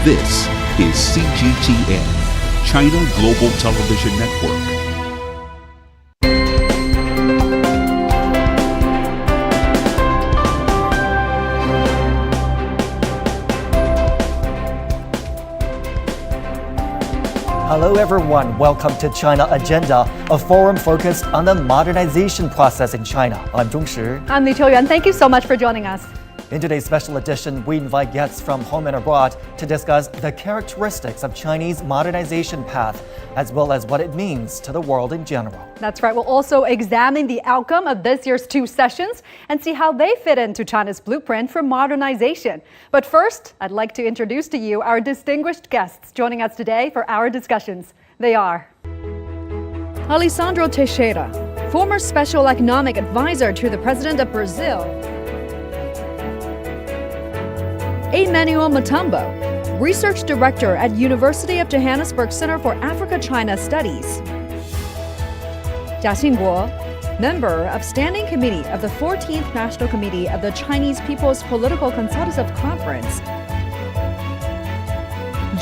This is CGTN, China Global Television Network. Hello everyone, welcome to China Agenda, a forum focused on the modernization process in China. I'm Zhong Shi. I'm Li Qiuyuan. Thank you so much for joining us. In today's special edition, we invite guests from home and abroad to discuss the characteristics of Chinese modernization path, as well as what it means to the world in general. That's right. We'll also examine the outcome of this year's two sessions and see how they fit into China's blueprint for modernization. But first, I'd like to introduce to you our distinguished guests joining us today for our discussions. They are Alessandro Teixeira, former special economic advisor to the President of Brazil; Emmanuel Mutombo, research director at University of Johannesburg Center for Africa-China Studies; Jia Xingguo, member of Standing Committee of the 14th National Committee of the Chinese People's Political Consultative Conference;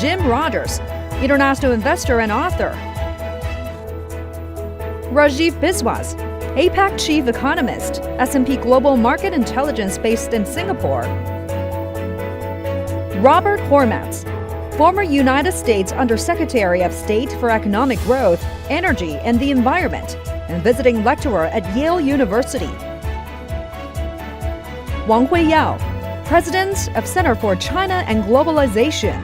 Jim Rogers, international investor and author; Rajiv Biswas, APAC chief economist, S&P Global Market Intelligence based in Singapore; Robert Hormats, former United States Undersecretary of State for Economic Growth, Energy and the Environment, and visiting lecturer at Yale University; Wang Huiyao, President of Center for China and Globalization.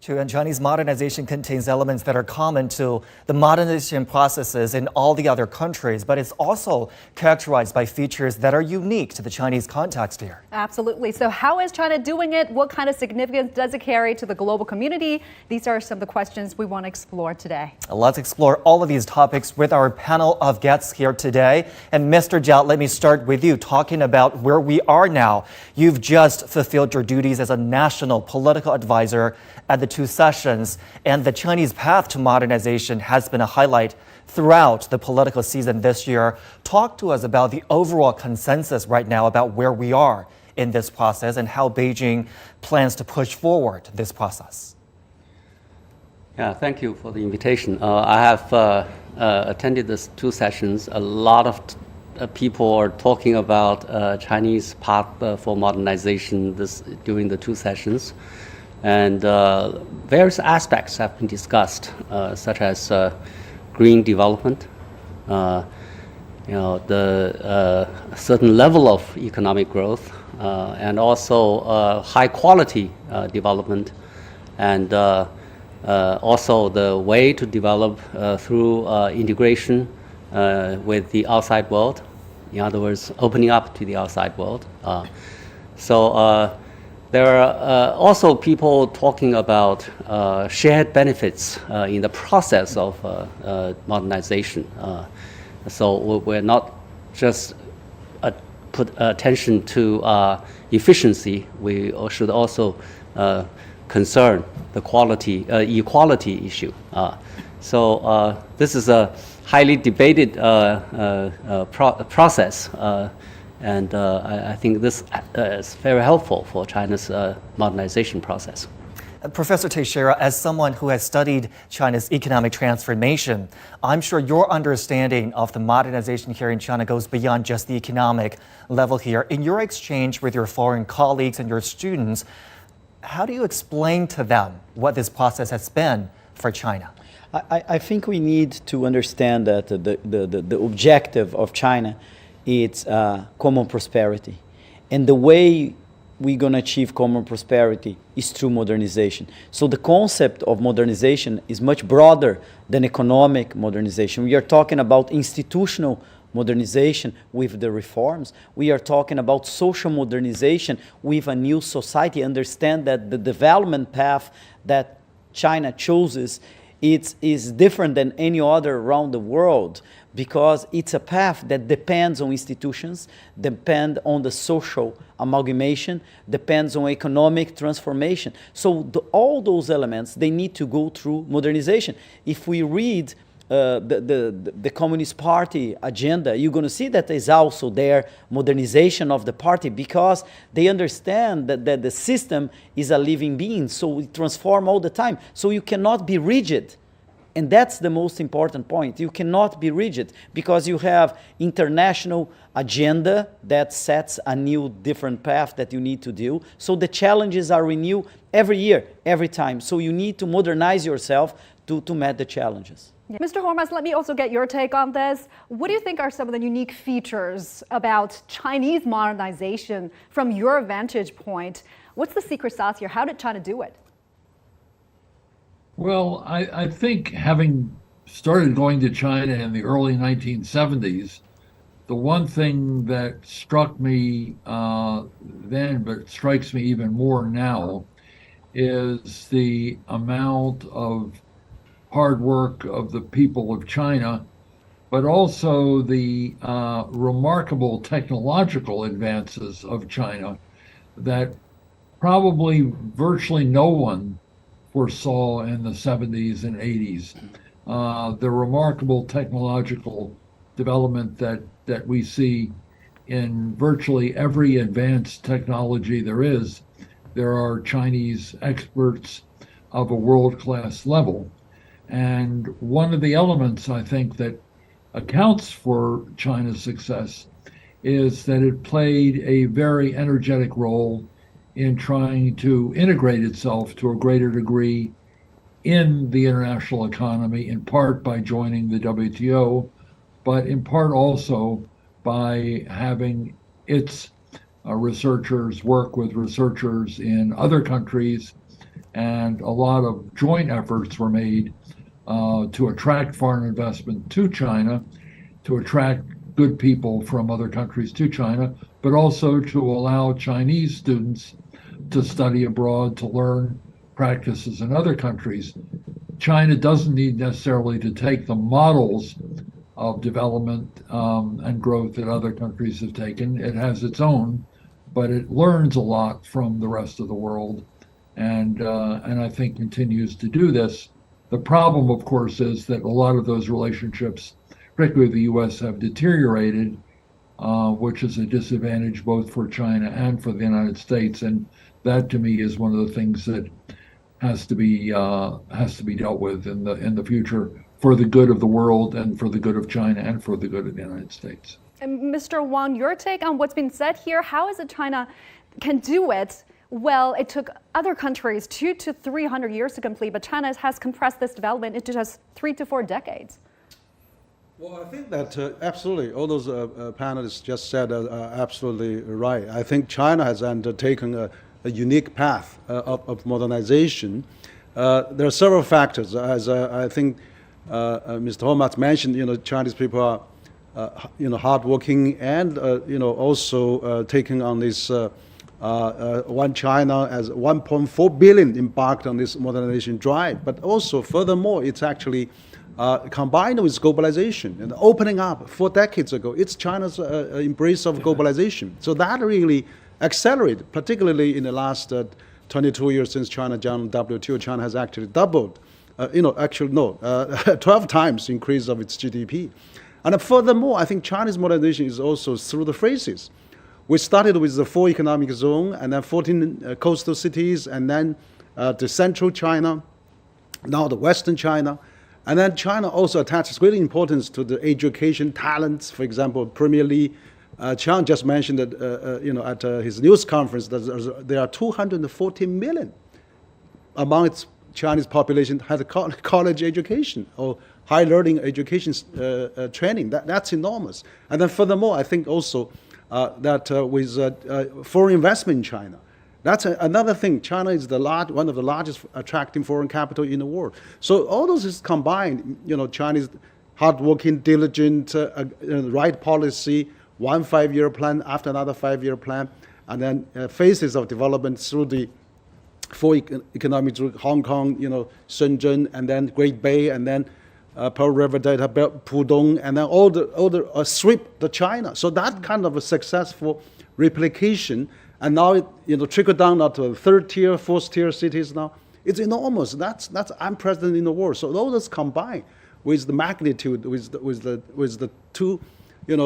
And Chinese modernization contains elements that are common to the modernization processes in all the other countries, but it's also characterized by features that are unique to the Chinese context here. Absolutely. So how is China doing it? What kind of significance does it carry to the global community? These are some of the questions we want to explore today. Let's explore all of these topics with our panel of guests here today. And Mr. Zhao, let me start with you, talking about where we are now. You've just fulfilled your duties as a national political advisor at the two sessions, and the Chinese path to modernization has been a highlight throughout the political season this year. Talk to us about the overall consensus right now about where we are in this process and how Beijing plans to push forward this process. Yeah, thank you for the invitation. I have attended these two sessions. A lot of people are talking about Chinese path for modernization during the two sessions. And various aspects have been discussed, such as green development, the certain level of economic growth, and also high quality development, and also the way to develop through integration with the outside world. In other words, opening up to the outside world. There are also people talking about shared benefits in the process of modernization. So we're not just put attention to efficiency, we should also concern the equality issue. So this is a highly debated process. And I think this is very helpful for China's modernization process. Professor Teixeira, as someone who has studied China's economic transformation, I'm sure your understanding of the modernization here in China goes beyond just the economic level here. In your exchange with your foreign colleagues and your students, how do you explain to them what this process has been for China? I think we need to understand that the objective of China it's common prosperity. And the way we're going to achieve common prosperity is through modernization. So the concept of modernization is much broader than economic modernization. We are talking about institutional modernization with the reforms. We are talking about social modernization with a new society. Understand that the development path that China chooses is different than any other around the world, because it's a path that depends on institutions, depends on the social amalgamation, depends on economic transformation. So all those elements, they need to go through modernization. If we read the Communist Party agenda, you're going to see that there's also their modernization of the party, because they understand that the system is a living being, so it transforms all the time. So you cannot be rigid. And that's the most important point. You cannot be rigid, because you have international agenda that sets a new, different path that you need to deal. So the challenges are renewed every year, every time. So you need to modernize yourself to meet the challenges. Mr. Hormas, let me also get your take on this. What do you think are some of the unique features about Chinese modernization from your vantage point? What's the secret sauce here? How did China do it? Well, I think having started going to China in the early 1970s, the one thing that struck me then, but strikes me even more now, is the amount of hard work of the people of China, but also the remarkable technological advances of China that probably virtually no one foresaw in the 70s and 80s. The remarkable technological development that we see in virtually every advanced technology there is. There are Chinese experts of a world-class level. And one of the elements, I think, that accounts for China's success is that it played a very energetic role in trying to integrate itself to a greater degree in the international economy, in part by joining the WTO, but in part also by having its researchers work with researchers in other countries. And a lot of joint efforts were made to attract foreign investment to China, to attract good people from other countries to China, but also to allow Chinese students to study abroad, to learn practices in other countries. China doesn't need necessarily to take the models of development and growth that other countries have taken. It has its own, but it learns a lot from the rest of the world, and I think continues to do this. The problem, of course, is that a lot of those relationships, particularly with the U.S., have deteriorated, which is a disadvantage both for China and for the United States. And that, to me, is one of the things that has to be dealt with in the future for the good of the world and for the good of China and for the good of the United States. And Mr. Wang, your take on what's been said here? How is it China can do it? Well, it took other countries 200 to 300 years to complete, but China has compressed this development into just 3 to 4 decades. Well, I think that absolutely, all those panelists just said are absolutely right. I think China has undertaken a unique path of modernization. There are several factors. As I think Mr. Hormat mentioned, Chinese people are, hardworking and, also taking on this One China as 1.4 billion embarked on this modernization drive. But also, furthermore, it's actually combined with globalization and opening up 4 decades ago. It's China's embrace of globalization. So that really accelerated, particularly in the last 22 years since China joined WTO. China has actually doubled, 12 times increase of its GDP. And furthermore, I think China's modernization is also through the phases. We started with the 4 economic zone, and then 14 coastal cities, and then the central China, now the western China. And then China also attaches great importance to the education talents. For example, Premier Li, Chiang just mentioned that at his news conference that there are 240 million among its Chinese population has a college education or high learning education training. That's enormous. And then furthermore, I think also that with foreign investment in China, that's another thing. China is one of the largest attracting foreign capital in the world. So all those is combined, Chinese hardworking, diligent, right policy, one 5-year plan after another 5-year plan, and then phases of development through the 4 economic zones, Hong Kong, Shenzhen, and then Great Bay, and then Pearl River Delta, Pudong, and then all the sweep to China. So that kind of a successful replication, and now it trickle down now to 3rd tier, 4th tier cities now. It's enormous. That's unprecedented in the world. So all those combined, with the magnitude, with the two,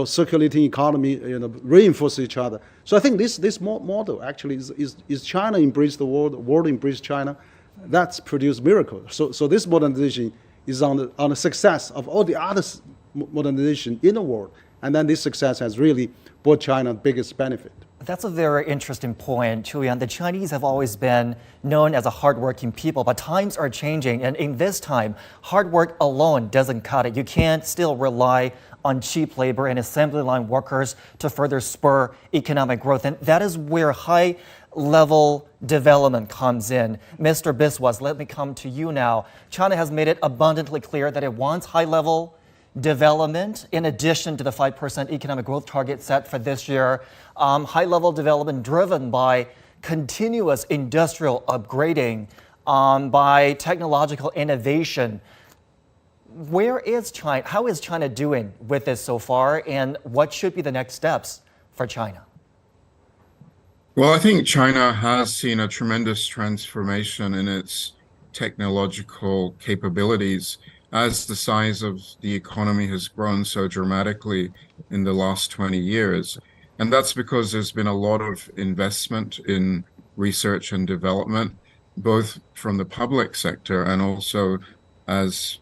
circulating economy, reinforce each other. So I think this model actually is China embrace the world embrace China. That's produced miracles. So this modernization is on the success of all the other modernization in the world, and then this success has really brought China the biggest benefit. That's a very interesting point, Chuyan. The Chinese have always been known as a hardworking people, but times are changing. And in this time, hard work alone doesn't cut it. You can't still rely on cheap labor and assembly line workers to further spur economic growth. And that is where high-level development comes in. Mr. Biswas, let me come to you now. China has made it abundantly clear that it wants high-level development, in addition to the 5% economic growth target set for this year, high-level development driven by continuous industrial upgrading, by technological innovation. Where is China? How is China doing with this so far, and what should be the next steps for China? Well, I think China has seen a tremendous transformation in its technological capabilities as the size of the economy has grown so dramatically in the last 20 years. And that's because there's been a lot of investment in research and development, both from the public sector and also as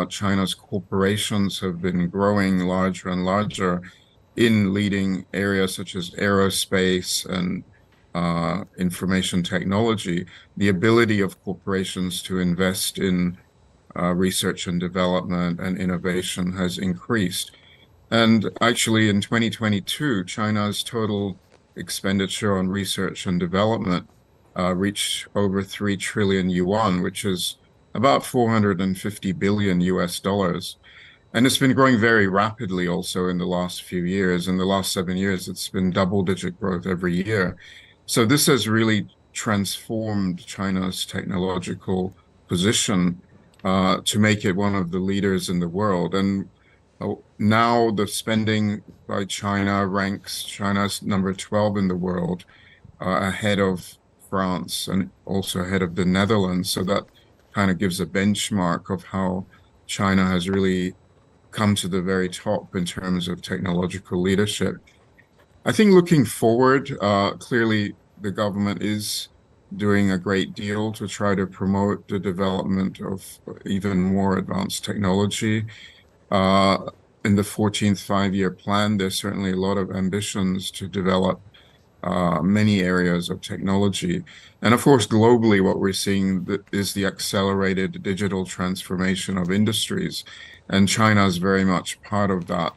China's corporations have been growing larger and larger in leading areas such as aerospace and information technology. The ability of corporations to invest in research and development and innovation has increased. And actually in 2022, China's total expenditure on research and development reached over 3 trillion yuan, which is about 450 billion US dollars. And it's been growing very rapidly also in the last few years. In the last 7 years, it's been double-digit growth every year. So this has really transformed China's technological position to make it one of the leaders in the world. And now the spending by China ranks China's number 12 in the world, ahead of France and also ahead of the Netherlands. So that kind of gives a benchmark of how China has really come to the very top in terms of technological leadership. I think looking forward, clearly the government is doing a great deal to try to promote the development of even more advanced technology. In the 14th five-year plan, there's certainly a lot of ambitions to develop many areas of technology. And of course, globally, what we're seeing is the accelerated digital transformation of industries. And China is very much part of that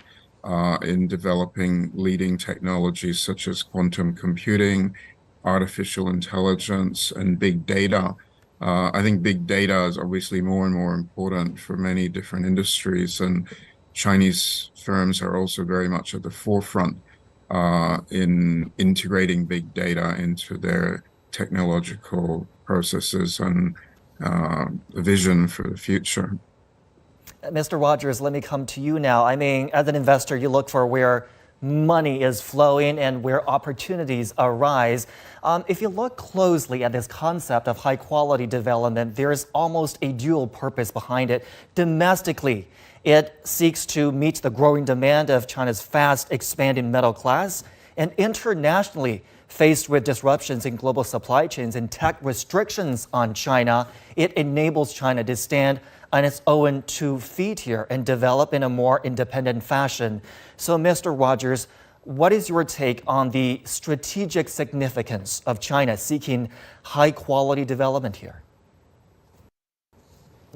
in developing leading technologies such as quantum computing, artificial intelligence, and big data. I think big data is obviously more and more important for many different industries, and Chinese firms are also very much at the forefront in integrating big data into their technological processes and vision for the future. Mr. Rogers, let me come to you now. I mean, as an investor, you look for where money is flowing and where opportunities arise. If you look closely at this concept of high quality development, there's almost a dual purpose behind it. Domestically, it seeks to meet the growing demand of China's fast expanding middle class, and internationally, faced with disruptions in global supply chains and tech restrictions on China, it enables China to stand on its own 2 feet here and develop in a more independent fashion. So, Mr. Rogers, what is your take on the strategic significance of China seeking high-quality development here?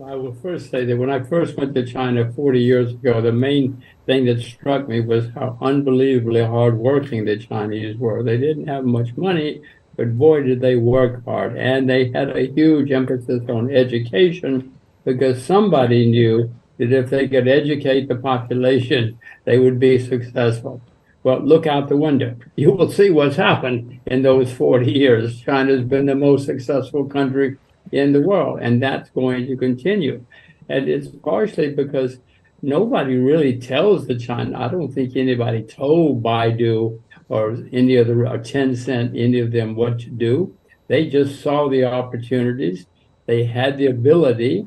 I will first say that when I first went to China 40 years ago, the main thing that struck me was how unbelievably hardworking the Chinese were. They didn't have much money, but boy, did they work hard. And they had a huge emphasis on education because somebody knew that if they could educate the population, they would be successful. Well, look out the window. You will see what's happened in those 40 years. China's been the most successful country in the world, and that's going to continue. And it's partially because nobody really tells the China. I don't think anybody told Baidu or any of the or Tencent, any of them what to do. They just saw the opportunities. They had the ability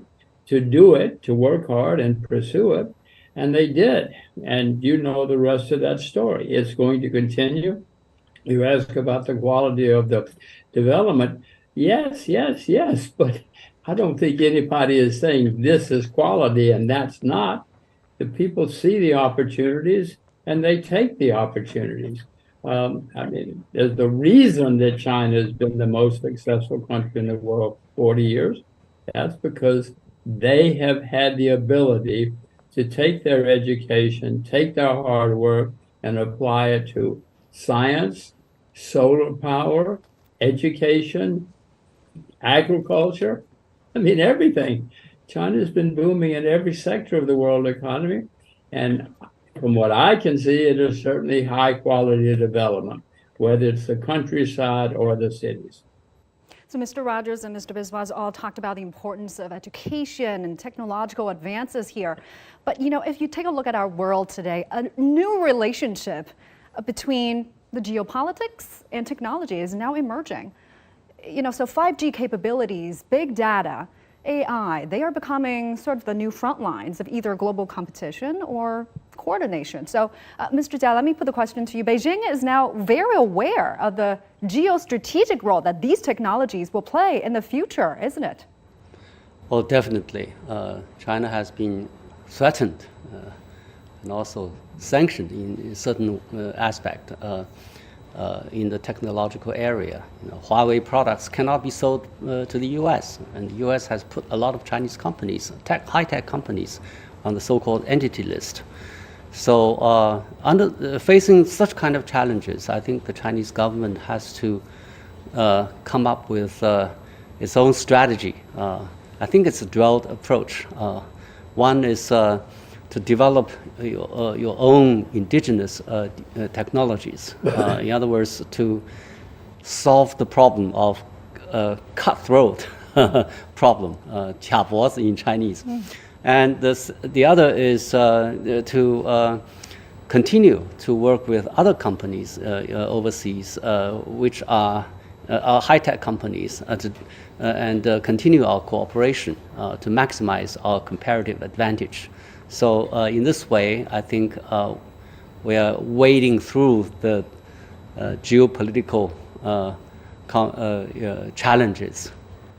to do it, to work hard and pursue it. And they did. And you know the rest of that story. It's going to continue. You ask about the quality of the development. Yes, yes, yes. But I don't think anybody is saying this is quality and that's not. The people see the opportunities and they take the opportunities. I mean, there's the reason that China has been the most successful country in the world for 40 years. That's because they have had the ability to take their education, take their hard work, and apply it to science, solar power, education, agriculture. I mean, everything. China's been booming in every sector of the world economy. And from what I can see, it is certainly high quality development, whether it's the countryside or the cities. So Mr. Rogers and Mr. Biswas all talked about the importance of education and technological advances here. But, you know, if you take a look at our world today, a new relationship between the geopolitics and technology is now emerging. You know, so 5G capabilities, big data, AI, they are becoming sort of the new front lines of either global competition or coordination. So, Mr. Jia, let me put the question to you. Beijing is now very aware of the geostrategic role that these technologies will play in the future, isn't it? Well, definitely. China has been threatened and also sanctioned in certain aspect. In the technological area. You know, Huawei products cannot be sold to the US, and the US has put a lot of Chinese companies, high-tech companies, on the so-called entity list. So facing such kind of challenges, I think the Chinese government has to come up with its own strategy. I think it's a dual approach. One is to develop your own indigenous technologies. In other words, to solve the problem of cutthroat problem, 卡脖子 in Chinese. And the other is to continue to work with other companies overseas, which are high-tech companies, and continue our cooperation to maximize our comparative advantage. So in this way, I think we are wading through the geopolitical challenges.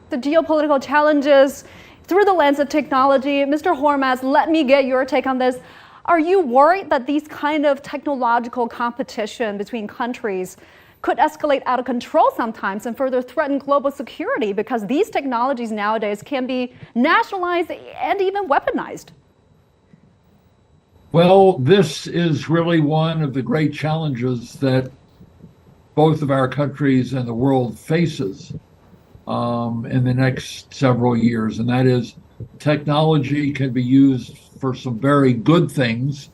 The geopolitical challenges through the lens of technology. Mr. Hormaz, let me get your take on this. Are you worried that these kind of technological competition between countries could escalate out of control sometimes and further threaten global security because these technologies nowadays can be nationalized and even weaponized? Well, this is really one of the great challenges that both of our countries and the world faces in the next several years, and that is technology can be used for some very good things.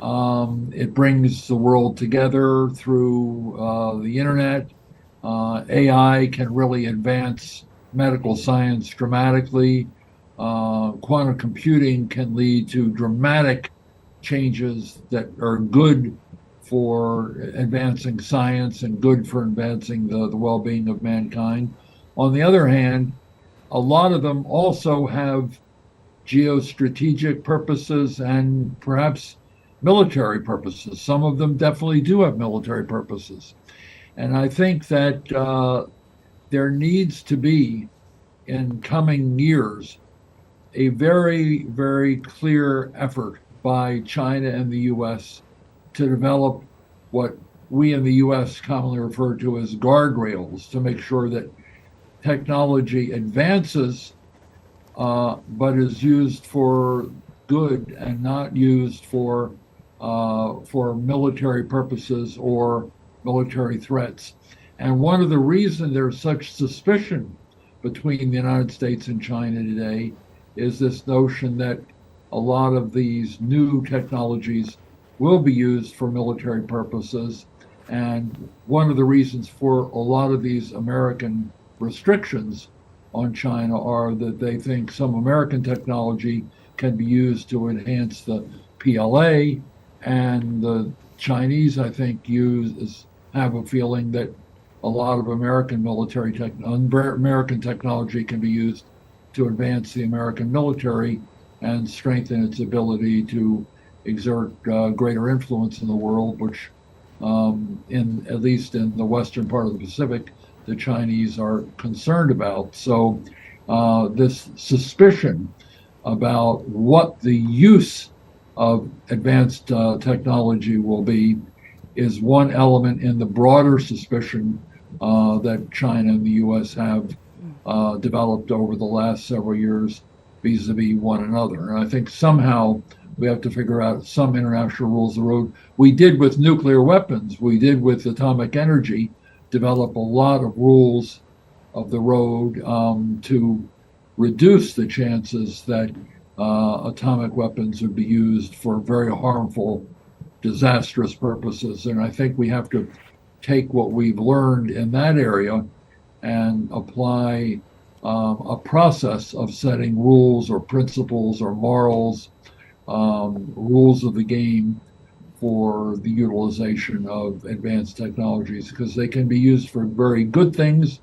It brings the world together through the internet. AI can really advance medical science dramatically. Quantum computing can lead to dramatic changes that are good for advancing science and good for advancing the well-being of mankind. On the other hand, a lot of them also have geostrategic purposes and perhaps military purposes. Some of them definitely do have military purposes. And I think that there needs to be, in coming years, a very, very clear effort by China and the US to develop what we in the US commonly refer to as guardrails to make sure that technology advances, but is used for good and not used for military purposes or military threats. And one of the reasons there's such suspicion between the United States and China today is this notion that a lot of these new technologies will be used for military purposes. And one of the reasons for a lot of these American restrictions on China are that they think some American technology can be used to enhance the PLA, and the Chinese, I think, have a feeling that a lot of American American technology can be used to advance the American military and strengthen its ability to exert greater influence in the world, which, at least in the western part of the Pacific, the Chinese are concerned about. So this suspicion about what the use of advanced technology will be is one element in the broader suspicion that China and the U.S. have developed over the last several years vis-a-vis one another. And I think somehow we have to figure out some international rules of the road. We did with nuclear weapons, we did with atomic energy, develop a lot of rules of the road to reduce the chances that atomic weapons would be used for very harmful, disastrous purposes. And I think we have to take what we've learned in that area and apply a process of setting rules or principles or morals, rules of the game for the utilization of advanced technologies, because they can be used for very good things,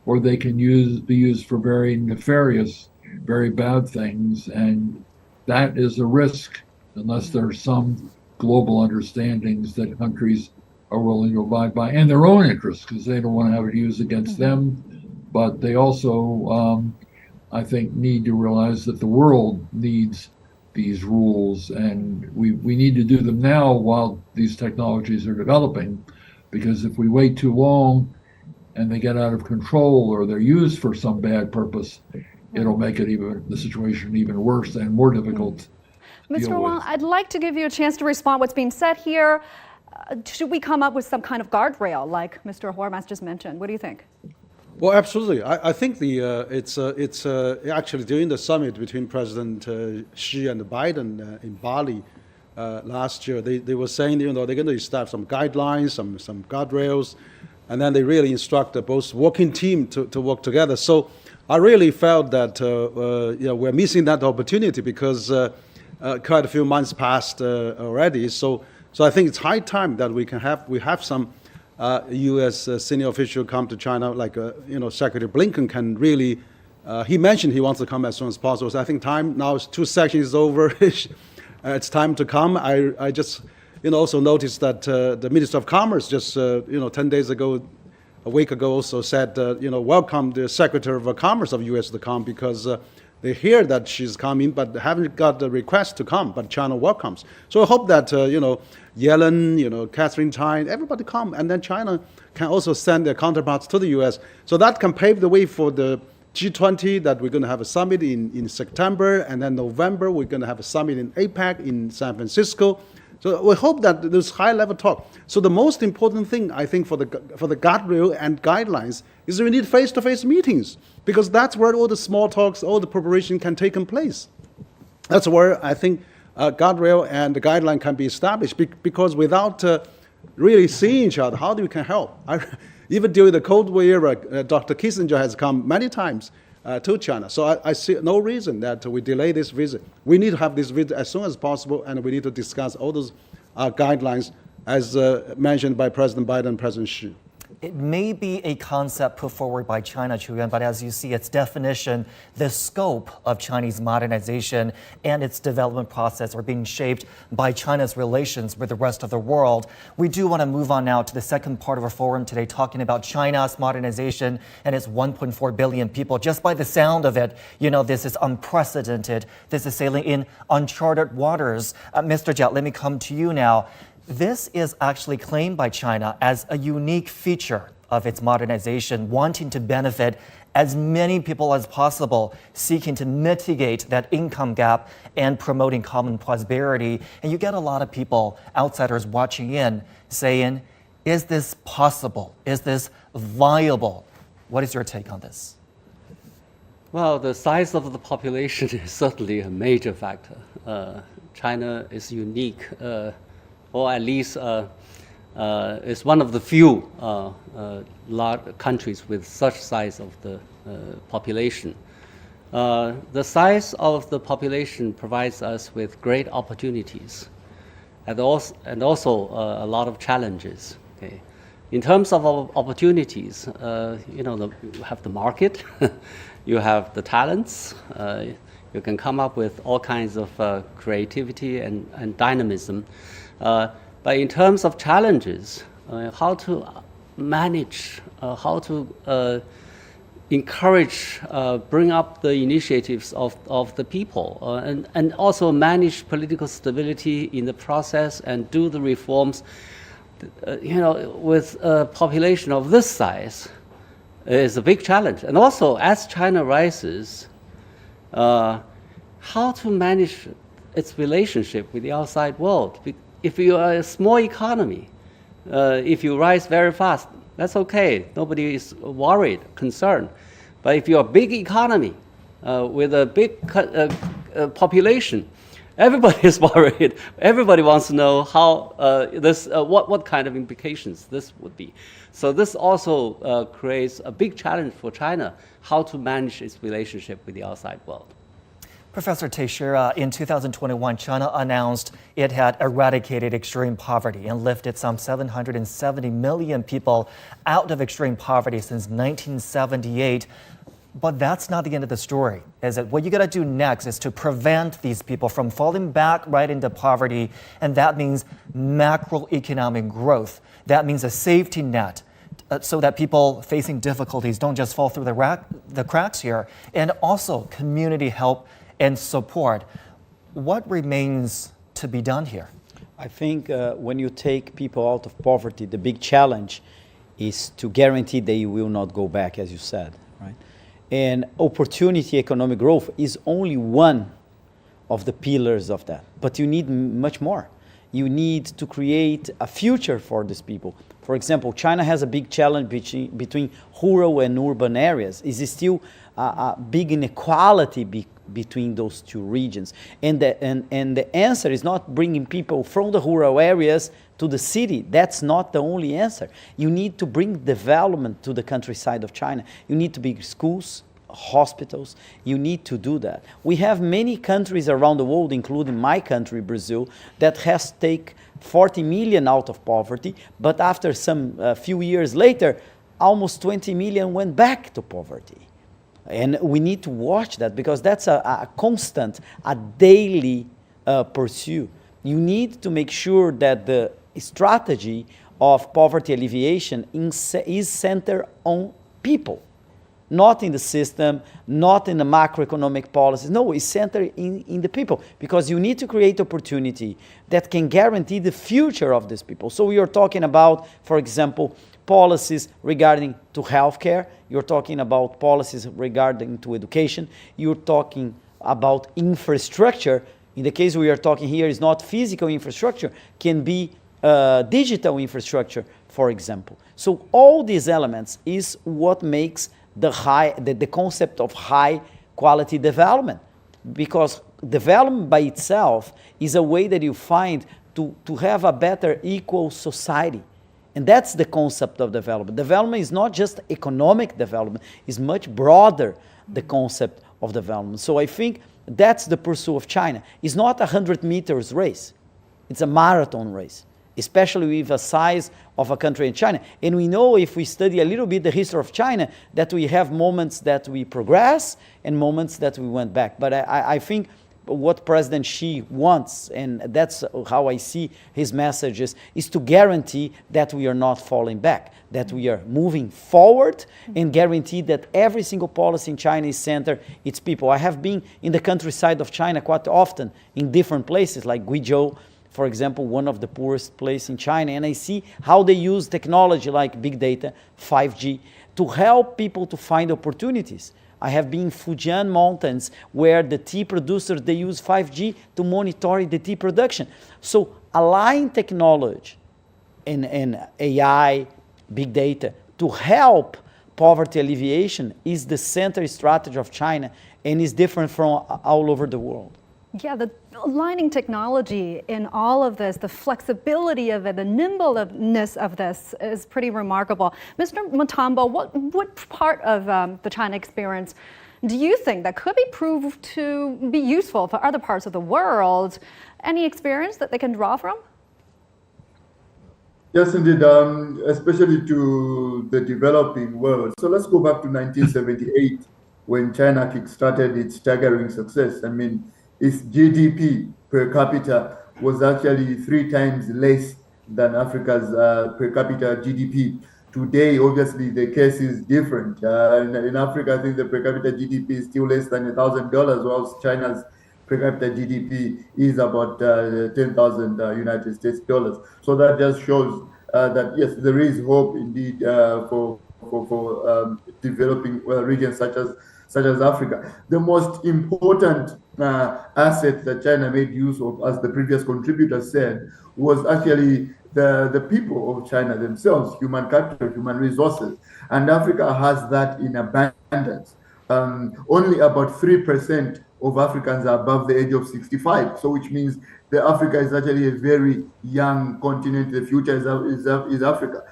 or they can be used for very nefarious, very bad things. And that is a risk unless there's some global understandings that countries are willing to abide by, and their own interests, because they don't want to have it used against them. But they also, I think, need to realize that the world needs these rules, and we need to do them now while these technologies are developing, because if we wait too long and they get out of control or they're used for some bad purpose, it'll make the situation even worse and more difficult. Mr. Wang, I'd like to give you a chance to respond what's being said here. Should we come up with some kind of guardrail like Mr. Hormas just mentioned? What do you think? Well, absolutely. I think it's actually during the summit between President Xi and Biden in Bali last year, they were saying, they're going to establish some guidelines, some guardrails, and then they really instruct both working team to work together. So I really felt that we're missing that opportunity because quite a few months passed already. So I think it's high time that we have some U.S. Senior official come to China, like Secretary Blinken can really. He mentioned he wants to come as soon as possible. So I think time now is 2 sessions is over. It's time to come. I just also noticed that the Minister of Commerce just 10 days ago, a week ago, also said welcome the Secretary of Commerce of U.S. to come, because they hear that she's coming, but haven't got the request to come, but China welcomes. So I hope that, Yellen, Catherine Tai, everybody come, and then China can also send their counterparts to the U.S. So that can pave the way for the G20, that we're going to have a summit in September, and then November, we're going to have a summit in APEC in San Francisco. So we hope that there's high-level talk. So the most important thing, I think, for the guardrail and guidelines is we need face-to-face meetings, because that's where all the small talks, all the preparation can take place. That's where I think guardrail and the guideline can be established, because without really seeing each other, how do we can help? Even during the Cold War era, Dr. Kissinger has come many times to China. So I see no reason that we delay this visit. We need to have this visit as soon as possible, and we need to discuss all those guidelines as mentioned by President Biden and President Xi. It may be a concept put forward by China, Chu Yuan, but as you see, its definition, the scope of Chinese modernization and its development process are being shaped by China's relations with the rest of the world. We do want to move on now to the second part of our forum today, talking about China's modernization and its 1.4 billion people. Just by the sound of it, this is unprecedented. This is sailing in uncharted waters. Mr. Jia, let me come to you now. This is actually claimed by China as a unique feature of its modernization, wanting to benefit as many people as possible, seeking to mitigate that income gap and promoting common prosperity. And you get a lot of people, outsiders watching in, saying, is this possible? Is this viable? What is your take on this? Well, the size of the population is certainly a major factor. China is unique. Or at least is one of the few large countries with such size of the population. The size of the population provides us with great opportunities and also a lot of challenges. Okay? In terms of opportunities, you have the market, you have the talents, you can come up with all kinds of creativity and dynamism. But in terms of challenges, how to manage, how to encourage, bring up the initiatives of the people, and also manage political stability in the process and do the reforms, with a population of this size is a big challenge. And also, as China rises, how to manage its relationship with the outside world. If you are a small economy, if you rise very fast, that's okay. Nobody is worried, concerned. But if you're a big economy with a big population, everybody is worried. Everybody wants to know how what kind of implications this would be. So this also creates a big challenge for China, how to manage its relationship with the outside world. Professor Teixeira, in 2021, China announced it had eradicated extreme poverty and lifted some 770 million people out of extreme poverty since 1978. But that's not the end of the story, is it? What you got to do next is to prevent these people from falling back right into poverty, and that means macroeconomic growth. That means a safety net so that people facing difficulties don't just fall through the cracks here, and also community help and support. What remains to be done here? I think when you take people out of poverty, the big challenge is to guarantee they will not go back, as you said, right? And opportunity economic growth is only one of the pillars of that. But you need much more. You need to create a future for these people. For example, China has a big challenge between rural and urban areas. Is still a big inequality between those two regions. And the answer is not bringing people from the rural areas to the city. That's not the only answer. You need to bring development to the countryside of China. You need to build schools, hospitals. You need to do that. We have many countries around the world, including my country, Brazil, that has taken 40 million out of poverty, but after some few years later, almost 20 million went back to poverty. And we need to watch that because that's a constant, a daily pursuit. You need to make sure that the strategy of poverty alleviation is centered on people, not in the system, not in the macroeconomic policies. No, it's centered in the people because you need to create opportunity that can guarantee the future of these people. So we are talking about, for example, policies regarding to healthcare. You're talking about policies regarding to education. You're talking about infrastructure. In the case we are talking here is not physical infrastructure, can be digital infrastructure, for example. So all these elements is what makes the concept of high quality development, because development by itself is a way that you find to have a better equal society. And that's the concept of development. Development is not just economic development, it's much broader, the concept of development. So I think that's the pursuit of China. It's not a 100 meters race, it's a marathon race, especially with the size of a country in China. And we know, if we study a little bit the history of China, that we have moments that we progress and moments that we went back. But I think what President Xi wants, and that's how I see his messages, is to guarantee that we are not falling back, that we are moving forward and guarantee that every single policy in China is centered its people. I have been in the countryside of China quite often in different places, like Guizhou, for example, one of the poorest places in China, and I see how they use technology like big data, 5G, to help people to find opportunities. I have been in Fujian mountains where the tea producers, they use 5G to monitor the tea production. So align technology and AI, big data, to help poverty alleviation is the center strategy of China and is different from all over the world. Yeah, the aligning technology in all of this, the flexibility of it, the nimbleness of this is pretty remarkable. Mr. Mutombo, what part of the China experience do you think that could be proved to be useful for other parts of the world? Any experience that they can draw from? Yes, indeed, especially to the developing world. So let's go back to 1978 when China kickstarted its staggering success. I mean, its GDP per capita was actually 3 times less than Africa's per capita GDP. Today, obviously, the case is different. In Africa, I think the per capita GDP is still less than $1,000, whilst China's per capita GDP is about 10,000 United States dollars. So that just shows that yes, there is hope indeed for developing regions such as Africa. The most important asset that China made use of, as the previous contributor said, was actually the people of China themselves, human capital, human resources. And Africa has that in abundance. Only about 3% of Africans are above the age of 65. So, which means the Africa is actually a very young continent. The future is Africa.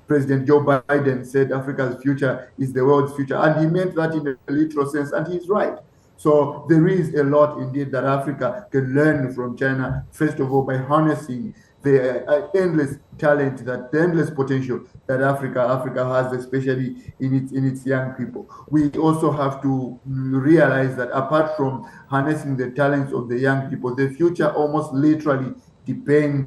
President Joe Biden said Africa's future is the world's future, and he meant that in a literal sense, and he's right. So there is a lot indeed that Africa can learn from China, first of all, by harnessing the endless talent, that the endless potential that Africa has, especially in its young people. We also have to realize that apart from harnessing the talents of the young people, the future almost literally depends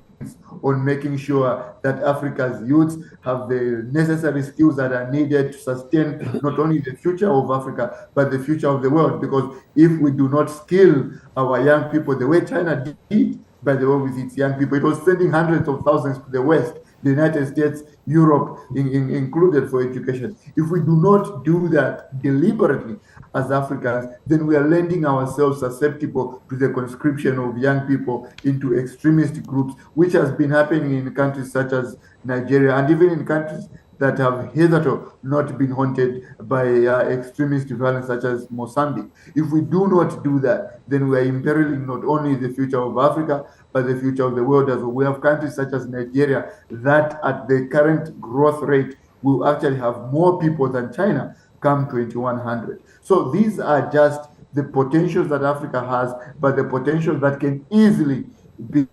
on making sure that Africa's youths have the necessary skills that are needed to sustain not only the future of Africa, but the future of the world. Because if we do not skill our young people the way China did, by the way, with its young people, it was sending hundreds of thousands to the West, the United States, Europe included, for education. If we do not do that deliberately as Africans, then we are lending ourselves susceptible to the conscription of young people into extremist groups, which has been happening in countries such as Nigeria and even in countries that have hitherto not been haunted by extremist violence such as Mozambique. If we do not do that, then we are imperiling not only the future of Africa, but the future of the world as well. We have countries such as Nigeria that at the current growth rate will actually have more people than China come 2100. So these are just the potentials that Africa has, but the potential that can easily be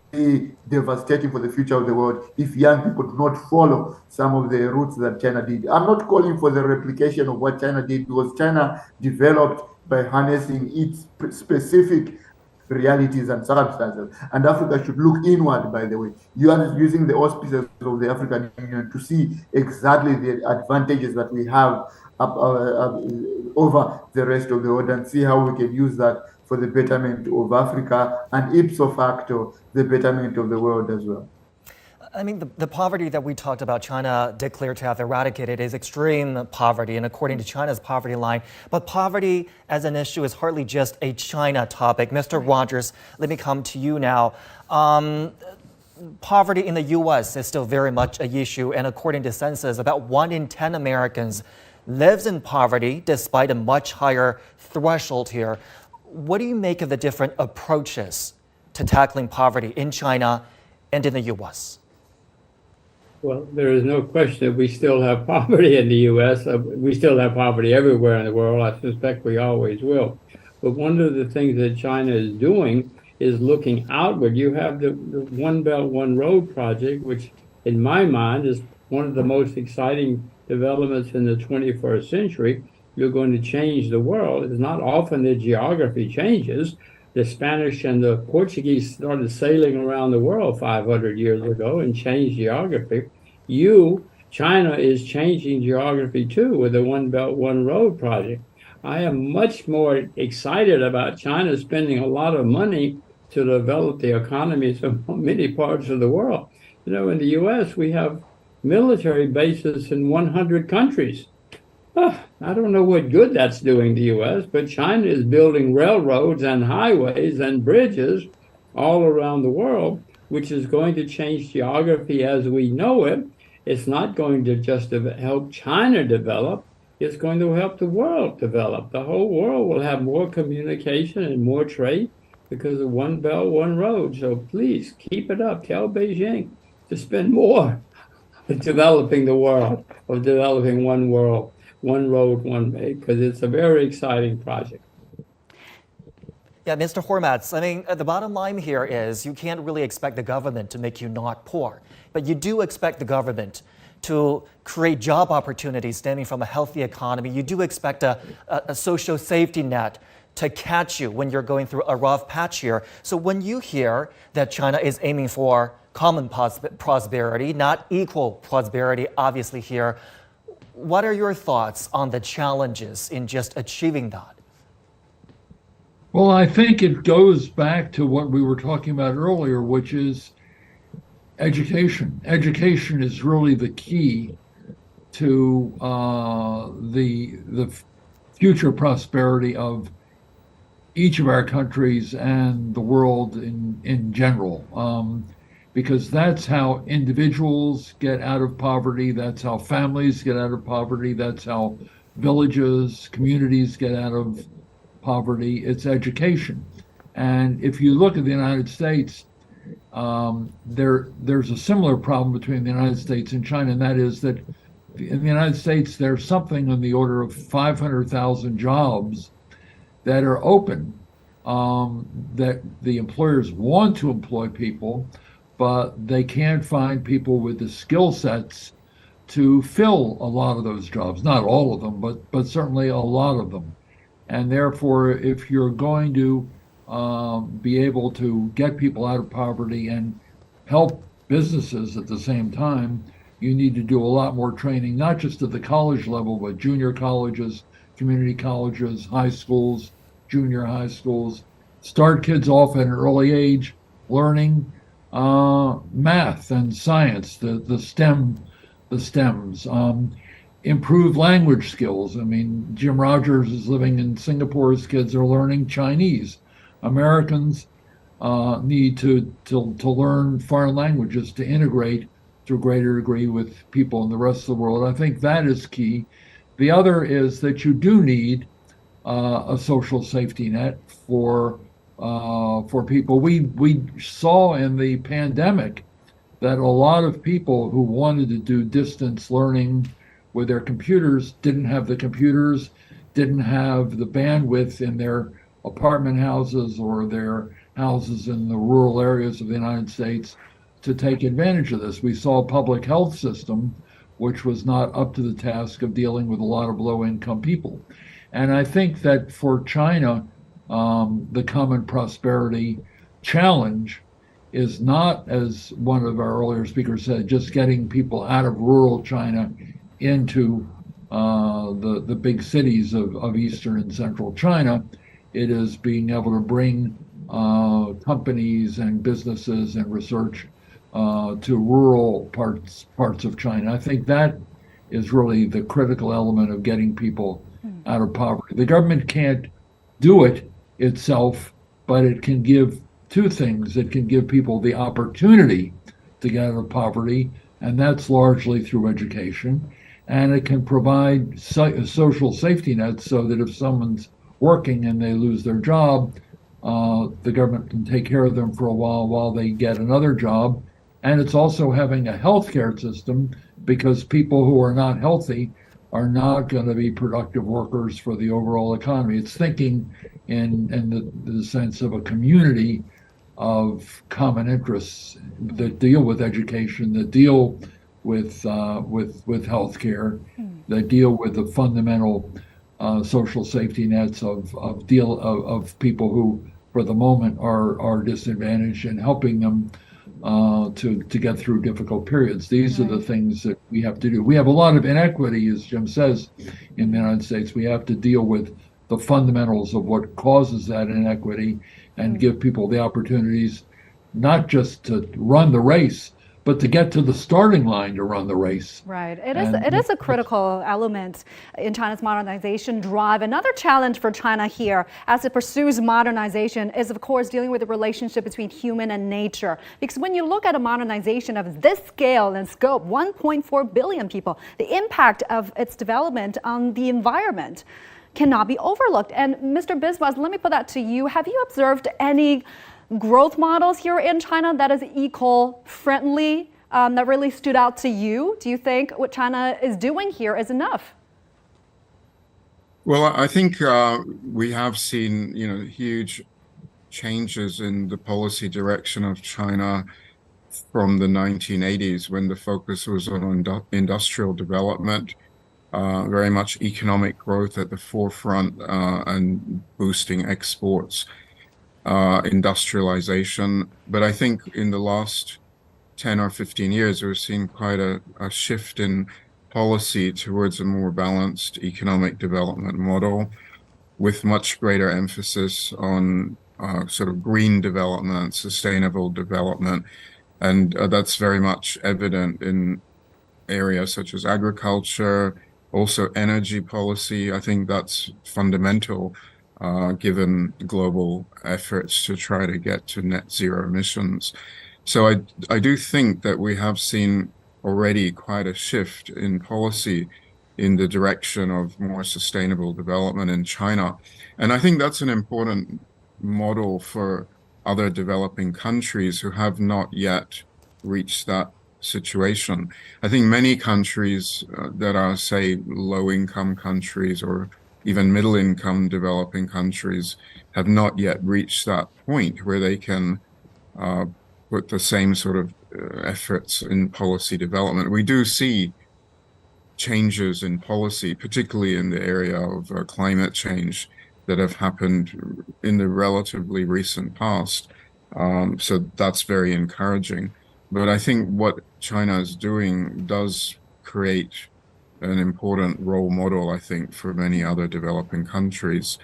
devastating for the future of the world if young people do not follow some of the routes that China did. I'm not calling for the replication of what China did, because China developed by harnessing its specific realities and circumstances. And Africa should look inward, by the way. You are using the auspices of the African Union to see exactly the advantages that we have over the rest of the world, and see how we can use that for the betterment of Africa and ipso facto the betterment of the world as well. I mean, the poverty that we talked about, China declared to have eradicated, is extreme poverty, and according to China's poverty line. But poverty as an issue is hardly just a China topic. Mr. Rogers, let me come to you now. Poverty in the U.S. is still very much an issue, and according to census, about 1 in 10 Americans lives in poverty despite a much higher threshold here. What do you make of the different approaches to tackling poverty in China and in the U.S.? Well, there is no question that we still have poverty in the U.S. We still have poverty everywhere in the world. I suspect we always will. But one of the things that China is doing is looking outward. You have the One Belt, One Road project, which in my mind is one of the most exciting developments in the 21st century. You're going to change the world. It's not often that geography changes. The Spanish and the Portuguese started sailing around the world 500 years ago and changed geography. China is changing geography too with the One Belt, One Road project. I am much more excited about China spending a lot of money to develop the economies of many parts of the world. You know, in the U.S., we have military bases in 100 countries. I don't know what good that's doing the U.S., but China is building railroads and highways and bridges all around the world, which is going to change geography as we know it. It's not going to just help China develop. It's going to help the world develop. The whole world will have more communication and more trade because of One Belt, One Road. So please keep it up. Tell Beijing to spend more developing the world, of developing one world, one road, one way, because it's a very exciting project. Yeah, Mr. Hormats, I mean, the bottom line here is you can't really expect the government to make you not poor. but you do expect the government to create job opportunities stemming from a healthy economy. You do expect a social safety net to catch you when you're going through a rough patch here. So when you hear that China is aiming for common prosperity, not equal prosperity, obviously here, what are your thoughts on the challenges in just achieving that? Well, I think it goes back to what we were talking about earlier, which is education. Education is really the key to the future prosperity of each of our countries and the world in general. Because that's how individuals get out of poverty, that's how families get out of poverty, that's how villages, communities get out of poverty. It's education. And if you look at the United States, there's a similar problem between the United States and China, and that is that in the United States, there's something on the order of 500,000 jobs that are open, that the employers want to employ people, but they can't find people with the skill sets to fill a lot of those jobs. Not all of them, but certainly a lot of them. And therefore, if you're going to be able to get people out of poverty and help businesses at the same time, you need to do a lot more training, not just at the college level, but junior colleges, community colleges, high schools, junior high schools. Start kids off at an early age learning math and science, the STEMs. Improve language skills. I mean, Jim Rogers is living in Singapore. His kids are learning Chinese. Americans need to learn foreign languages to integrate to a greater degree with people in the rest of the world. I think that is key. The other is that you do need a social safety net for people. We saw in the pandemic that a lot of people who wanted to do distance learning with their computers didn't have the computers, didn't have the bandwidth in their apartment houses or their houses in the rural areas of the United States to take advantage of this. We saw a public health system which was not up to the task of dealing with a lot of low-income people. And I think that for China, the common prosperity challenge is not, as one of our earlier speakers said, just getting people out of rural China into the big cities of eastern and central China. It is being able to bring companies and businesses and research to rural parts of China. I think that is really the critical element of getting people out of poverty. The government can't do it itself, but it can give two things. It can give people the opportunity to get out of poverty, and that's largely through education. And it can provide social safety nets so that if someone's working and they lose their job, the government can take care of them for a while they get another job. And it's also having a healthcare system, because people who are not healthy are not going to be productive workers for the overall economy. It's thinking in the sense of a community of common interests that deal with education, that deal with healthcare, that deal with the fundamental social safety nets of people who, for the moment, are disadvantaged, and helping them to get through difficult periods. These are the things that we have to do. We have a lot of inequity, as Jim says, in the United States. We have to deal with the fundamentals of what causes that inequity and give people the opportunities not just to run the race, but to get to the starting line to run the race. Right. It is a critical element in China's modernization drive. Another challenge for China here as it pursues modernization is, of course, dealing with the relationship between human and nature. Because when you look at a modernization of this scale and scope, 1.4 billion people, the impact of its development on the environment cannot be overlooked. And Mr. Biswas, let me put that to you. Have you observed any growth models here in China that is eco-friendly, that really stood out to you? Do you think what China is doing here is enough? Well, I think we have seen, huge changes in the policy direction of China from the 1980s when the focus was on industrial development, very much economic growth at the forefront, and boosting exports, industrialization. But I think in the last 10 or 15 years, we've seen quite a shift in policy towards a more balanced economic development model with much greater emphasis on sort of green development, sustainable development. And that's very much evident in areas such as agriculture, also energy policy. I think that's fundamental given global efforts to try to get to net zero emissions. So I do think that we have seen already quite a shift in policy in the direction of more sustainable development in China. And I think that's an important model for other developing countries who have not yet reached that situation. I think many countries that are, say, low-income countries or even middle-income developing countries have not yet reached that point where they can put the same sort of efforts in policy development. We do see changes in policy, particularly in the area of climate change, that have happened in the relatively recent past. So that's very encouraging. But I think what China is doing does create an important role model, I think, for many other developing countries.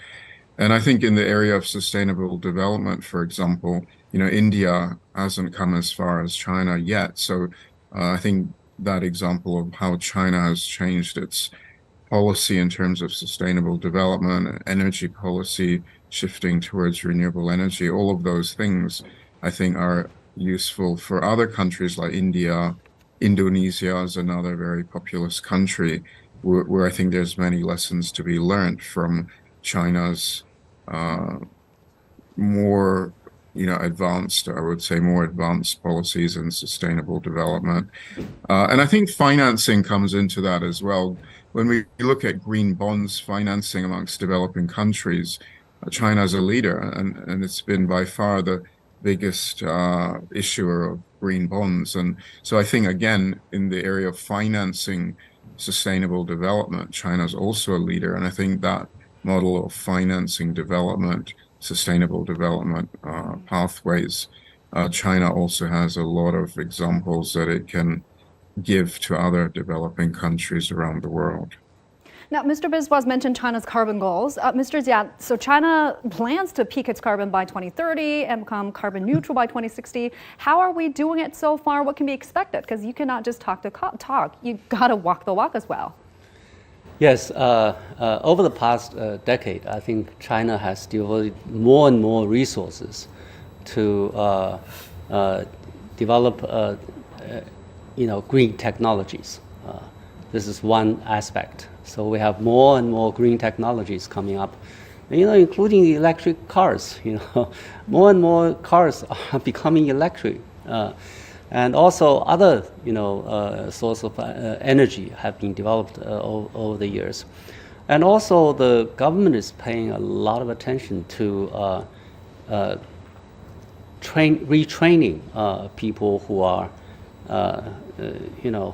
And I think in the area of sustainable development, for example, India hasn't come as far as China yet. So I think that example of how China has changed its policy in terms of sustainable development, energy policy, shifting towards renewable energy, all of those things, I think, are useful for other countries like India. Indonesia is another very populous country where I think there's many lessons to be learned from China's more advanced, I would say, more advanced policies in sustainable development. And I think financing comes into that as well. When we look at green bonds financing amongst developing countries, China is a leader, and it's been by far the biggest issuer of green bonds. And so I think, again, in the area of financing sustainable development, China is also a leader. And I think that model of financing development, sustainable development pathways, China also has a lot of examples that it can give to other developing countries around the world. Now, Mr. Biswas mentioned China's carbon goals. Mr. Jia, so China plans to peak its carbon by 2030 and become carbon neutral by 2060. How are we doing it so far? What can be expected? Because you cannot just talk the talk. You got to walk the walk as well. Yes, over the past decade, I think China has devoted more and more resources to develop green technologies. This is one aspect. So we have more and more green technologies coming up, including the electric cars. More and more cars are becoming electric, and also other source of energy have been developed over the years. And also the government is paying a lot of attention to retraining people who are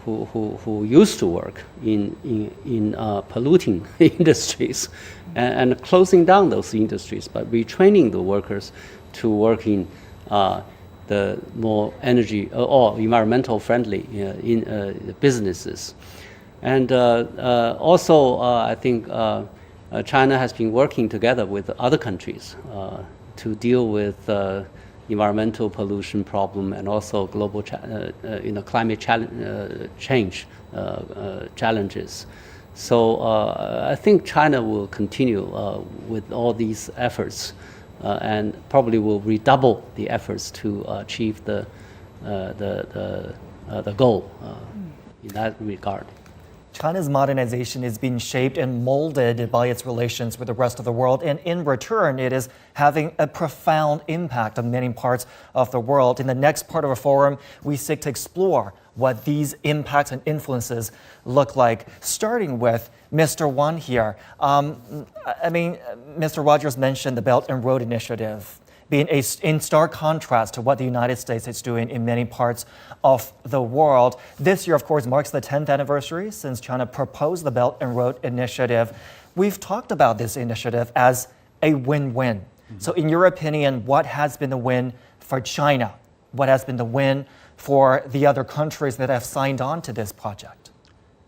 who used to work in polluting industries, and closing down those industries, but retraining the workers to work in the more energy or environmental friendly businesses. And also, I think China has been working together with other countries to deal with environmental pollution problem and also global climate change challenges. So I think China will continue with all these efforts and probably will redouble the efforts to achieve the goal in that regard. China's modernization is being shaped and molded by its relations with the rest of the world, and in return, it is having a profound impact on many parts of the world. In the next part of our forum, we seek to explore what these impacts and influences look like, starting with Mr. Wan here. Mr. Rogers mentioned the Belt and Road Initiative being in stark contrast to what the United States is doing in many parts of the world. This year, of course, marks the 10th anniversary since China proposed the Belt and Road Initiative. We've talked about this initiative as a win-win. So in your opinion, what has been the win for China? What has been the win for the other countries that have signed on to this project?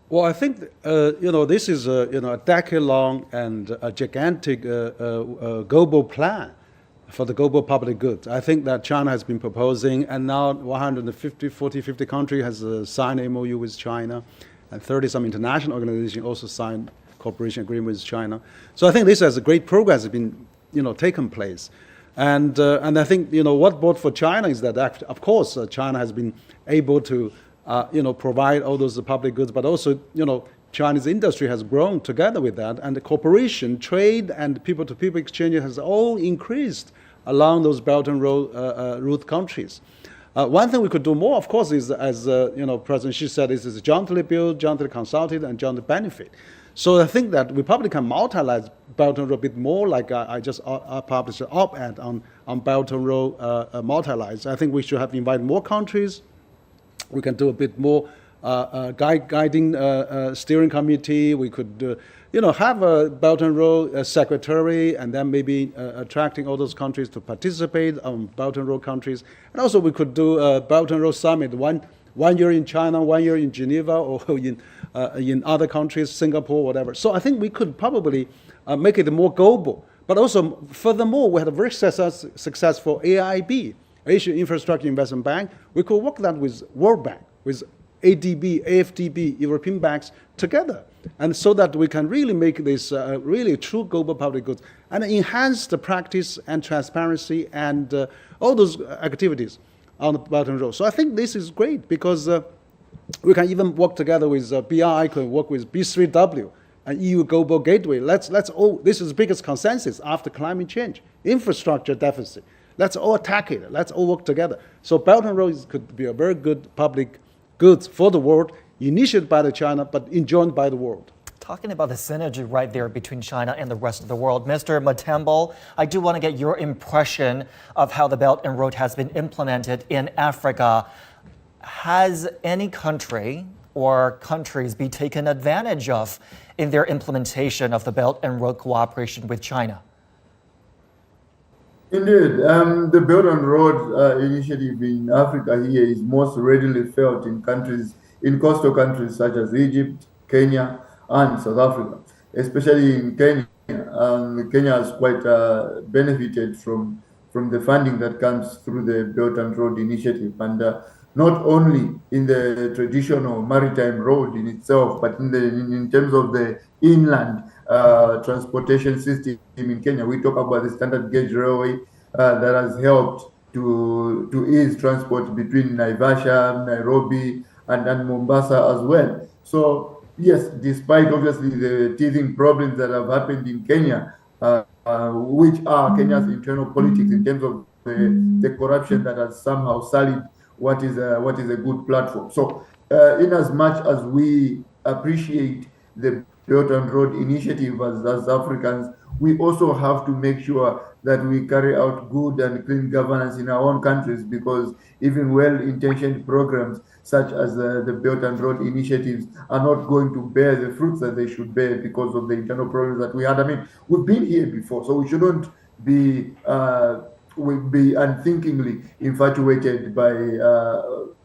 Well, I think this is a decade-long and a gigantic global plan for the global public good. I think that China has been proposing, and now 50 countries has signed an MOU with China, and 30-some international organizations also signed cooperation agreement with China. So I think this has a great progress has been taken place. And I think what brought for China is that of course China has been able to provide all those public goods, but also Chinese industry has grown together with that, and the cooperation, trade, and people-to-people exchange has all increased along those Belt and Road route countries. One thing we could do more, of course, is as President Xi said, is jointly build, jointly consulted, and jointly benefit. So I think that we probably can multilize Belt and Road a bit more, like I just published an op-ed on Belt and Road multilize. I think we should have invited more countries. We can do a bit more guiding steering committee. We could have a Belt and Road secretary, and then maybe attracting all those countries to participate on Belt and Road countries. And also we could do a Belt and Road summit, one year in China, 1 year in Geneva, or in other countries, Singapore, whatever. So I think we could probably make it more global. But also, furthermore, we had a very successful AIB, Asian Infrastructure Investment Bank. We could work that with World Bank, with ADB, AFDB, European banks together, and so that we can really make this really true global public goods and enhance the practice and transparency and all those activities on the Belt and Road. So I think this is great because we can even work together with BRI, can work with B3W and EU Global Gateway. Let's all, this is the biggest consensus after climate change, infrastructure deficit. Let's all attack it. Let's all work together. So Belt and Road could be a very good public goods for the world, initiated by China, but enjoyed by the world. Talking about the synergy right there between China and the rest of the world, Mr. Matembal, I do want to get your impression of how the Belt and Road has been implemented in Africa. Has any country or countries be taken advantage of in their implementation of the Belt and Road cooperation with China? Indeed, the Belt and Road initiative in Africa here is most readily felt in coastal countries such as Egypt, Kenya, and South Africa. Especially in Kenya, Kenya has quite benefited from the funding that comes through the Belt and Road initiative, and not only in the traditional maritime road in itself, but in terms of the inland transportation system in Kenya. We talk about the standard gauge railway that has helped to ease transport between Naivasha, Nairobi, and Mombasa as well. So yes, despite obviously the teething problems that have happened in Kenya, which are Kenya's internal politics in terms of the corruption that has somehow sullied what is a good platform. So in as much as we appreciate the Belt and Road initiative as Africans, we also have to make sure that we carry out good and clean governance in our own countries, because even well-intentioned programs such as the Belt and Road initiatives are not going to bear the fruits that they should bear because of the internal problems that we had. I mean, we've been here before, so we shouldn't be unthinkingly infatuated by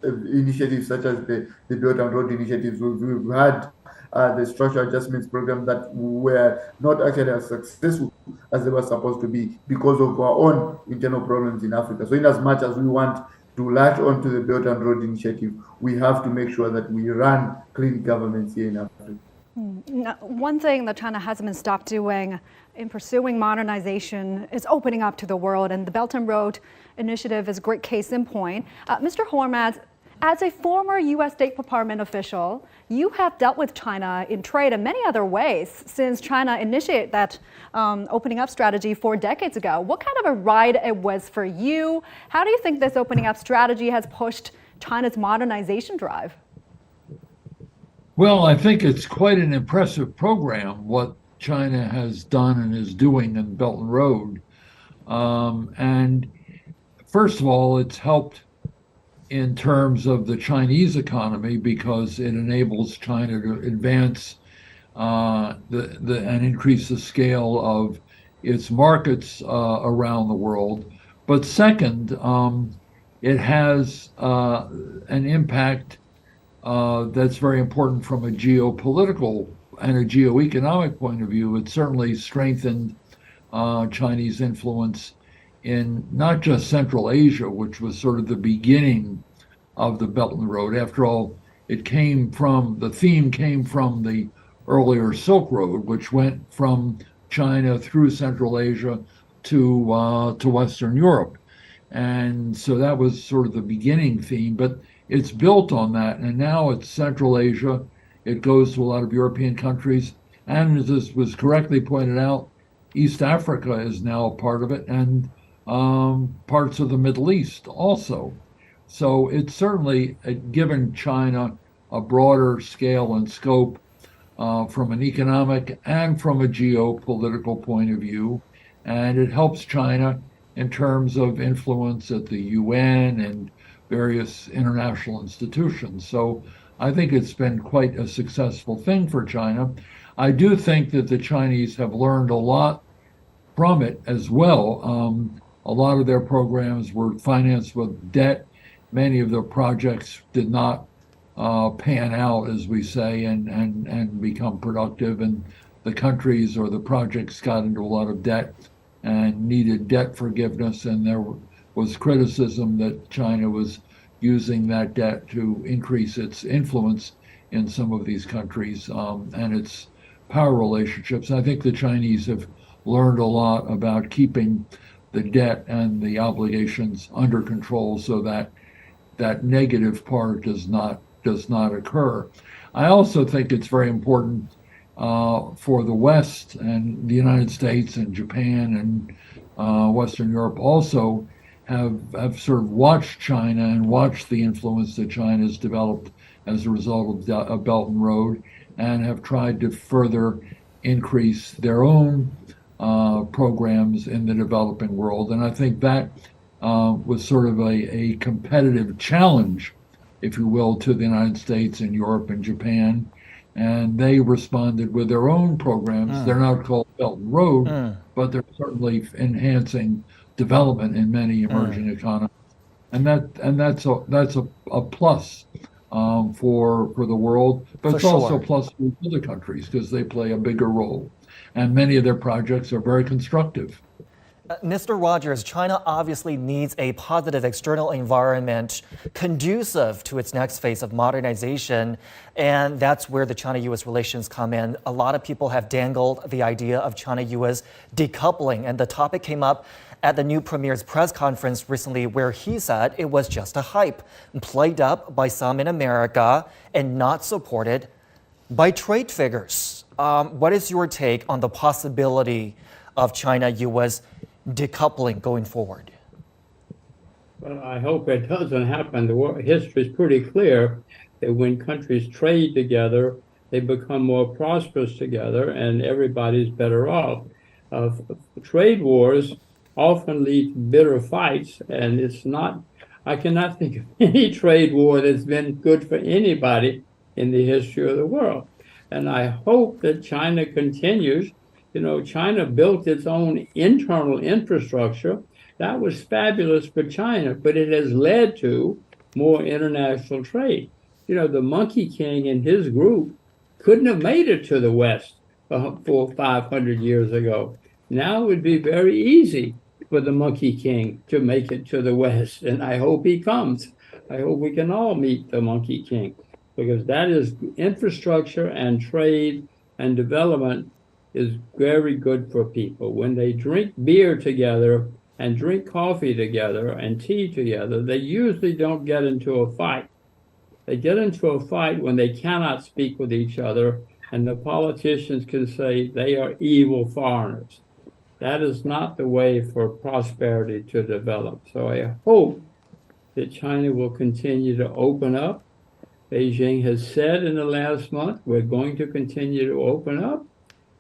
initiatives such as the Belt and Road initiatives. We've had the structural adjustments program that were not actually as successful as they were supposed to be because of our own internal problems in Africa. So in as much as we want to latch on to the Belt and Road initiative, we have to make sure that we run clean governments here in Africa. Now, one thing that China hasn't been stopped doing in pursuing modernization is opening up to the world, and the Belt and Road initiative is a great case in point. Mr. Hormats, as a former U.S. State Department official, you have dealt with China in trade and many other ways since China initiated that opening up strategy 4 decades ago. What kind of a ride it was for you? How do you think this opening up strategy has pushed China's modernization drive? Well, I think it's quite an impressive program, what China has done and is doing in Belt and Road. And first of all, it's helped in terms of the Chinese economy because it enables China to advance and increase the scale of its markets around the world. But second, it has an impact that's very important from a geopolitical and a geoeconomic point of view. It certainly strengthened Chinese influence in not just Central Asia, which was sort of the beginning of the Belt and Road. After all, the theme came from the earlier Silk Road, which went from China through Central Asia to Western Europe. And so that was sort of the beginning theme, but it's built on that. And now it's Central Asia. It goes to a lot of European countries. And as this was correctly pointed out, East Africa is now a part of it, and parts of the Middle East also. So it's certainly given China a broader scale and scope from an economic and from a geopolitical point of view. And it helps China in terms of influence at the UN and various international institutions. So I think it's been quite a successful thing for China. I do think that the Chinese have learned a lot from it as well. A lot of their programs were financed with debt. Many of their projects did not pan out, as we say, and become productive. And the countries or the projects got into a lot of debt and needed debt forgiveness. And there was criticism that China was using that debt to increase its influence in some of these countries and its power relationships. I think the Chinese have learned a lot about keeping the debt and the obligations under control so that that negative part does not occur. I also think it's very important for the West and the United States and Japan and Western Europe also have sort of watched China and watched the influence that China has developed as a result of Belt and Road, and have tried to further increase their own programs in the developing world. And I think that was sort of a competitive challenge, if you will, to the United States and Europe and Japan. And they responded with their own programs. They're not called Belt and Road, but they're certainly enhancing development in many emerging economies. And that's a plus for the world, but it's also a plus for other countries because they play a bigger role. And many of their projects are very constructive. Mr. Rogers, China obviously needs a positive external environment conducive to its next phase of modernization, and that's where the China-U.S. relations come in. A lot of people have dangled the idea of China-U.S. decoupling, and the topic came up at the new premier's press conference recently, where he said it was just a hype, played up by some in America and not supported by trade figures. What is your take on the possibility of China-U.S. decoupling going forward? Well, I hope it doesn't happen. The history is pretty clear that when countries trade together, they become more prosperous together and everybody's better off. Trade wars often lead to bitter fights, and I cannot think of any trade war that's been good for anybody in the history of the world. And I hope that China continues. You know, China built its own internal infrastructure. That was fabulous for China, but it has led to more international trade. You know, the Monkey King and his group couldn't have made it to the West 400 or 500 years ago. Now it would be very easy for the Monkey King to make it to the West, and I hope he comes. I hope we can all meet the Monkey King, because that is infrastructure and trade and development is very good for people. When they drink beer together and drink coffee together and tea together, they usually don't get into a fight. They get into a fight when they cannot speak with each other, and the politicians can say they are evil foreigners. That is not the way for prosperity to develop. So I hope that China will continue to open up. Beijing has said in the last month, we're going to continue to open up,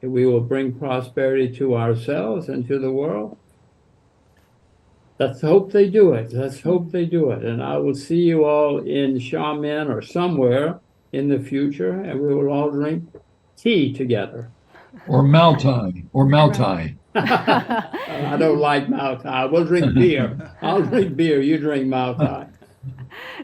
that we will bring prosperity to ourselves and to the world. Let's hope they do it. Let's hope they do it. And I will see you all in Xiamen or somewhere in the future, and we will all drink tea together. Or Maltai. Or Maltai. I don't like Maltai. We'll drink beer. I'll drink beer. You drink Maltai.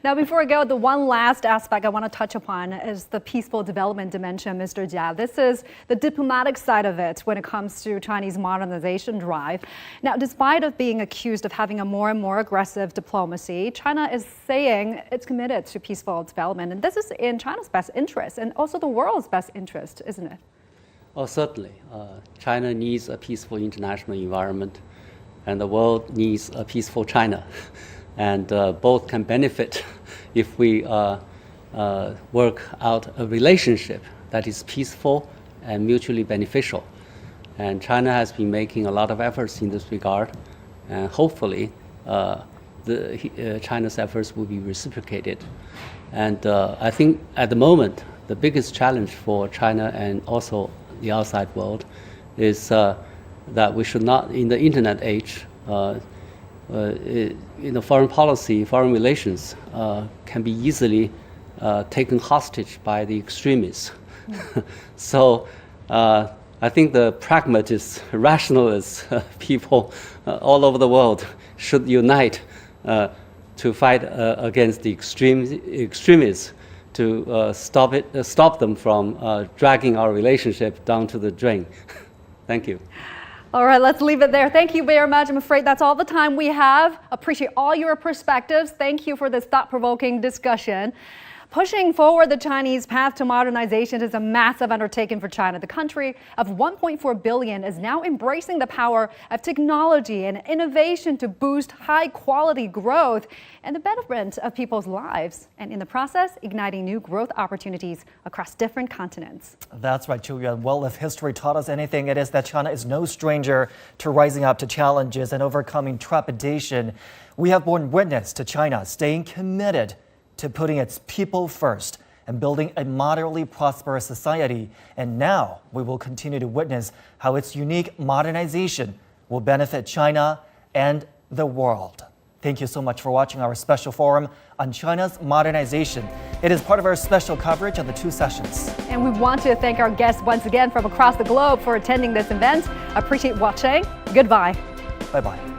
Now, before we go, the one last aspect I want to touch upon is the peaceful development dimension, Mr. Jia. This is the diplomatic side of it when it comes to Chinese modernization drive. Now, despite of being accused of having a more and more aggressive diplomacy, China is saying it's committed to peaceful development. And this is in China's best interest and also the world's best interest, isn't it? Well, certainly. China needs a peaceful international environment, and the world needs a peaceful China. And both can benefit if we work out a relationship that is peaceful and mutually beneficial. And China has been making a lot of efforts in this regard, and hopefully China's efforts will be reciprocated. And I think at the moment, the biggest challenge for China and also the outside world is that we should not, in the internet age, foreign policy, foreign relations can be easily taken hostage by the extremists. So I think the pragmatists, rationalists, people all over the world should unite to fight against the extremists, to stop them from dragging our relationship down to the drain. Thank you. All right, let's leave it there. Thank you very much. I'm afraid that's all the time we have. Appreciate all your perspectives. Thank you for this thought-provoking discussion. Pushing forward the Chinese path to modernization is a massive undertaking for China. The country of 1.4 billion is now embracing the power of technology and innovation to boost high-quality growth and the betterment of people's lives, and in the process, igniting new growth opportunities across different continents. That's right, Chu Yuan. Well, if history taught us anything, it is that China is no stranger to rising up to challenges and overcoming trepidation. We have borne witness to China staying committed to putting its people first and building a moderately prosperous society. And now we will continue to witness how its unique modernization will benefit China and the world. Thank you so much for watching our special forum on China's modernization. It is part of our special coverage of the 2 sessions. And we want to thank our guests once again from across the globe for attending this event. Appreciate watching. Goodbye. Bye-bye.